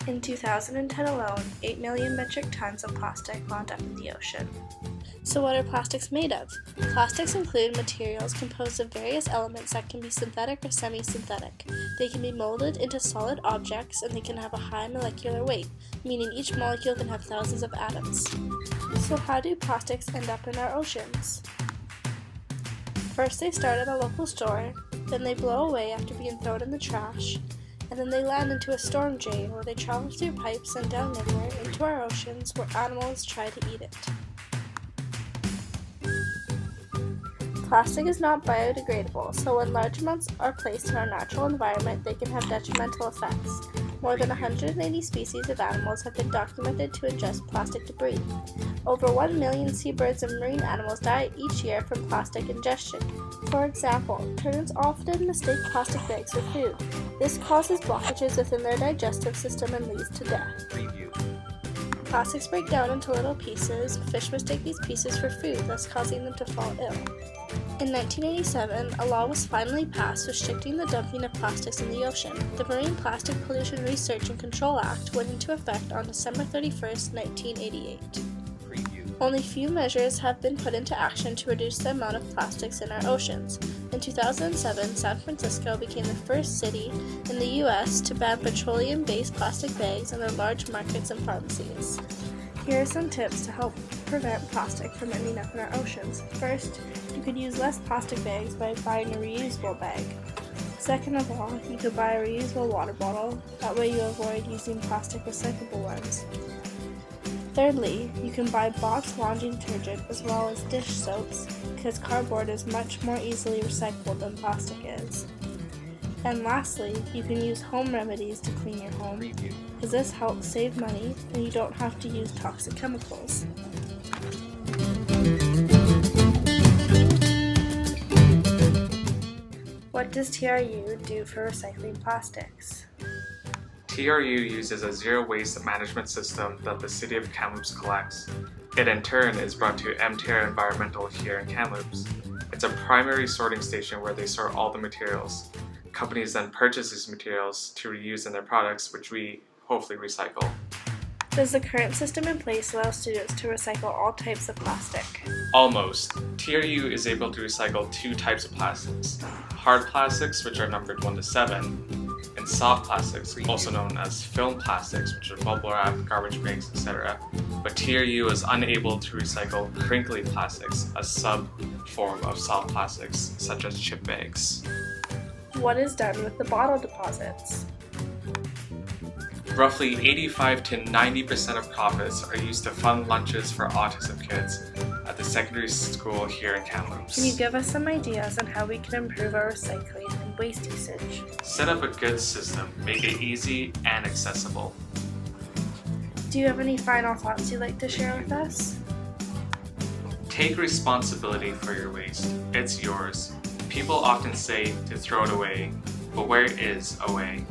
In 2010 alone, 8 million metric tons of plastic wound up in the ocean. So what are plastics made of? Plastics include materials composed of various elements that can be synthetic or semi-synthetic. They can be molded into solid objects and they can have a high molecular weight, meaning each molecule can have thousands of atoms. So how do plastics end up in our oceans? First they start at a local store, then they blow away after being thrown in the trash, and then they land into a storm drain where they travel through pipes and down river into our oceans where animals try to eat it. Plastic is not biodegradable, so when large amounts are placed in our natural environment, they can have detrimental effects. More than 180 species of animals have been documented to ingest plastic debris. Over 1 million seabirds and marine animals die each year from plastic ingestion. For example, turtles often mistake plastic bags for food. This causes blockages within their digestive system and leads to death. Plastics break down into little pieces. Fish mistake these pieces for food, thus causing them to fall ill. In 1987, a law was finally passed restricting the dumping of plastics in the ocean. The Marine Plastic Pollution Research and Control Act went into effect on December 31, 1988. Only few measures have been put into action to reduce the amount of plastics in our oceans. In 2007, San Francisco became the first city in the U.S. to ban petroleum-based plastic bags in their large markets and pharmacies. Here are some tips to help prevent plastic from ending up in our oceans. First, you could use less plastic bags by buying a reusable bag. Second of all, you could buy a reusable water bottle. That way you avoid using plastic recyclable ones. Thirdly, you can buy boxed laundry detergent as well as dish soaps because cardboard is much more easily recyclable than plastic is. And lastly, you can use home remedies to clean your home because this helps save money and you don't have to use toxic chemicals. What does TRU do for recycling plastics? TRU uses a zero-waste management system that the City of Kamloops collects. It in turn is brought to MTR Environmental here in Kamloops. It's a primary sorting station where they sort all the materials. Companies then purchase these materials to reuse in their products, which we hopefully recycle. Does the current system in place allow students to recycle all types of plastic? Almost. TRU is able to recycle two types of plastics. Hard plastics, which are numbered 1 to 7, and soft plastics, also known as film plastics, which are bubble wrap, garbage bags, etc. But TRU is unable to recycle crinkly plastics, a sub-form of soft plastics, such as chip bags. What is done with the bottle deposits? Roughly 85 to 90% of profits are used to fund lunches for autism kids at the secondary school here in Kamloops. Can you give us some ideas on how we can improve our recycling and waste usage? Set up a good system, make it easy and accessible. Do you have any final thoughts you'd like to share with us? Take responsibility for your waste. It's yours. People often say to throw it away, but where is away?